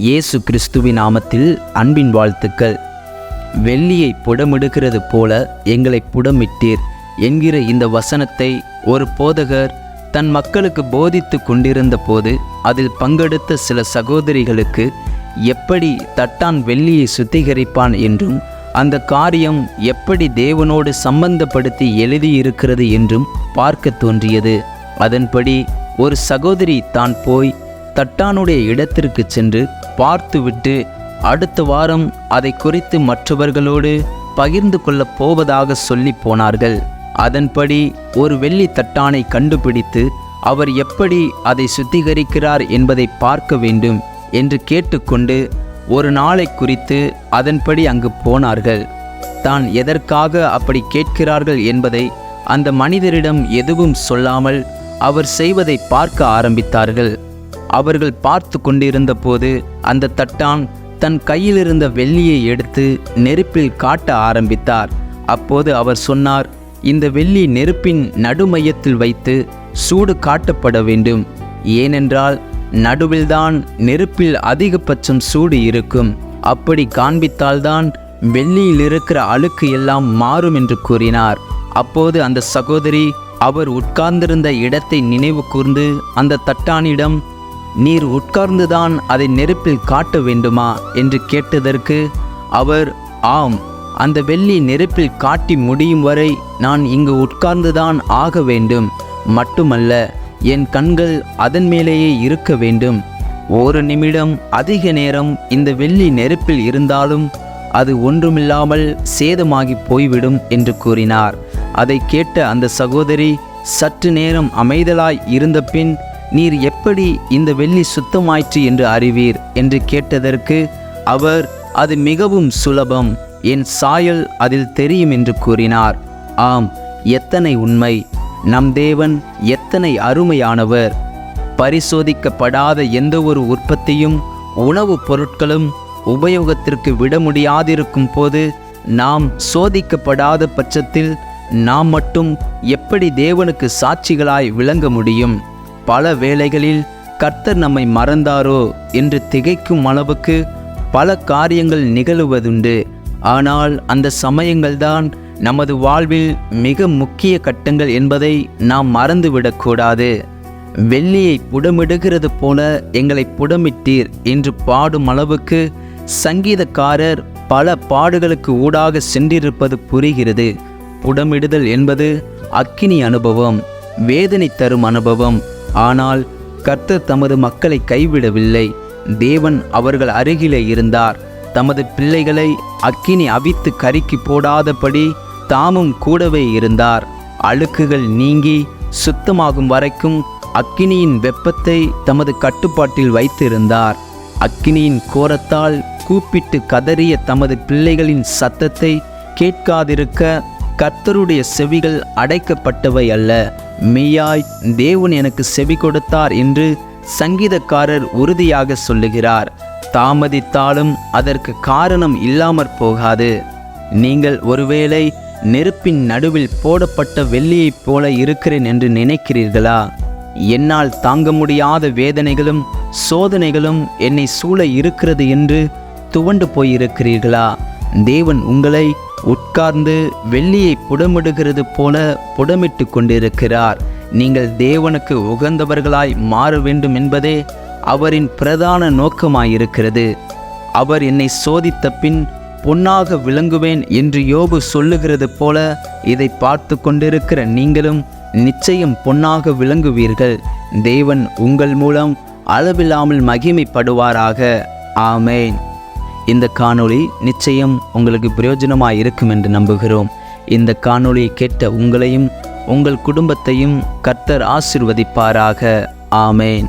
இயேசு கிறிஸ்துவின் நாமத்தில் அன்பின் வாழ்த்துக்கள். வெள்ளியை புடமிடுகிறது போல எங்களை புடமிட்டீர் என்கிற இந்த வசனத்தை ஒரு போதகர் தன் மக்களுக்கு போதித்து கொண்டிருந்த போது அதில் பங்கெடுத்த சில சகோதரிகளுக்கு எப்படி தட்டான் வெள்ளியை சுத்திகரிப்பான் என்றும் அந்த காரியம் எப்படி தேவனோடு சம்பந்தப்படுத்தி எழுதியிருக்கிறது என்றும் பார்க்க தோன்றியது. அதன்படி ஒரு சகோதரி தான் போய் தட்டானுடைய இடத்திற்கு சென்று பார்த்துவிட்டு அடுத்த வாரம் அதை குறித்து மற்றவர்களோடு பகிர்ந்து கொள்ளப் போவதாக சொல்லி போனார்கள். அதன்படி ஒரு வெள்ளி தட்டானை கண்டுபிடித்து அவர் எப்படி அதை சுத்திகரிக்கிறார் என்பதை பார்க்க வேண்டும் என்று கேட்டுக்கொண்டு ஒரு நாளை குறித்து அதன்படி அங்கு போனார்கள். தான் எதற்காக அப்படி கேட்கிறார்கள் என்பதை அந்த மனிதரிடம் எதுவும் சொல்லாமல் அவர் செய்வதை பார்க்க ஆரம்பித்தார்கள். அவர்கள் பார்த்து கொண்டிருந்த போது அந்த தட்டான் தன் கையிலிருந்த வெள்ளியை எடுத்து நெருப்பில் காட்ட ஆரம்பித்தார். அப்போது அவர் சொன்னார், இந்த வெள்ளி நெருப்பின் நடுமையத்தில் வைத்து சூடு காட்டப்பட வேண்டும். ஏனென்றால் நடுவில்தான் நெருப்பில் அதிகபட்சம் சூடு இருக்கும். அப்படி காண்பித்தால்தான் வெள்ளியில் இருக்கிற அழுக்கு எல்லாம் மாறும் என்று கூறினார். அப்போது அந்த சகோதரி அவர் உட்கார்ந்திருந்த இடத்தை நினைவு கூர்ந்து அந்த தட்டானிடம், நீர் உட்கார்ந்துதான் அதை நெருப்பில் காட்ட வேண்டுமா என்று கேட்டதற்கு அவர், ஆம், அந்த வெள்ளி நெருப்பில் காட்டி முடியும் வரை நான் இங்கு உட்கார்ந்துதான் ஆக வேண்டும். மட்டுமல்ல, என் கண்கள் அதன் மேலேயே இருக்க வேண்டும். ஒரு நிமிடம் அதிக நேரம் இந்த வெள்ளி நெருப்பில் இருந்தாலும் அது ஒன்றுமில்லாமல் சேதமாகி போய்விடும் என்று கூறினார். அதை கேட்ட அந்த சகோதரி சற்று நேரம் அமைதலாய் இருந்த பின், நீர் எப்படி இந்த வெள்ளி சுத்தமாயிற்று என்று அறிவீர் என்று கேட்டதற்கு அவர், அது மிகவும் சுலபம், என் சாயல் அதில் தெரியும் என்று கூறினார். ஆம், எத்தனை உண்மை! நம் தேவன் எத்தனை அருமையானவர்! பரிசோதிக்கப்படாத எந்த ஒரு உற்பத்தியும் உணவுப் பொருட்களும் உபயோகத்திற்கு விட முடியாதிருக்கும் போது நாம் சோதிக்கப்படாத பட்சத்தில் நாம் மட்டும் எப்படி தேவனுக்கு சாட்சிகளாய் விளங்க முடியும்? பல வேளைகளில் கர்த்தர் நம்மை மறந்தாரோ என்று திகைக்கும் அளவுக்கு பல காரியங்கள் நிகழுவதுண்டு. ஆனால் அந்த சமயங்கள்தான் நமது வாழ்வில் மிக முக்கிய கட்டங்கள் என்பதை நாம் மறந்துவிடக்கூடாது. வெள்ளியை புடமிடுகிறது போல எங்களை புடமிட்டீர் என்று பாடும் அளவுக்கு சங்கீதக்காரர் பல பாடுகளுக்கு ஊடாக சென்றிருப்பது புரிகிறது. புடமிடுதல் என்பது அக்கினி அனுபவம், வேதனை தரும் அனுபவம். ஆனால் கர்த்தர் தமது மக்களை கைவிடவில்லை. தேவன் அவர்கள் அருகிலே இருந்தார். தமது பிள்ளைகளை அக்கினி அவித்து கருக்கி போடாதபடி தாமும் கூடவே இருந்தார். அழுக்குகள் நீங்கி சுத்தமாகும் வரைக்கும் அக்கினியின் வெப்பத்தை தமது கட்டுப்பாட்டில் வைத்திருந்தார். அக்கினியின் கோரத்தால் கூப்பிட்டு கதறிய தமது பிள்ளைகளின் சத்தத்தை கேட்காதிருக்க கர்த்தருடைய செவிகள் அடைக்கப்பட்டவை அல்ல. மெய்யாய் தேவன் எனக்கு செவி கொடுத்தார் என்று சங்கீதக்காரர் உறுதியாக சொல்லுகிறார். தாமதித்தாலும் அதற்கு காரணம் இல்லாமற் போகாது. நீங்கள் ஒருவேளை நெருப்பின் நடுவில் போடப்பட்ட வெள்ளியைப் போல இருக்கிறேன் என்று நினைக்கிறீர்களா? என்னால் தாங்க முடியாத வேதனைகளும் சோதனைகளும் என்னை சூழ இருக்கிறது என்று துவண்டு போயிருக்கிறீர்களா? தேவன் உங்களை உட்கார்ந்து வெள்ளியை புடமிடுகிறது போல புடமிட்டு கொண்டிருக்கிறார். நீங்கள் தேவனுக்கு உகந்தவர்களாய் மாற வேண்டும் என்பதே அவரின் பிரதான நோக்கமாயிருக்கிறது. அவர் என்னை சோதித்த பின் பொன்னாக விளங்குவேன் என்று யோபு சொல்லுகிறது போல இதை பார்த்து கொண்டிருக்கிற நீங்களும் நிச்சயம் பொன்னாக விளங்குவீர்கள். தேவன் உங்கள் மூலம் அளவில்லாமல் மகிமைப்படுவாராக. ஆமேன். இந்த காணொளி நிச்சயம் உங்களுக்கு பிரயோஜனமாக இருக்கும் என்று நம்புகிறோம். இந்த காணொளியை கேட்ட உங்களையும் உங்கள் குடும்பத்தையும் கர்த்தர் ஆசீர்வதிப்பாராக. ஆமேன்.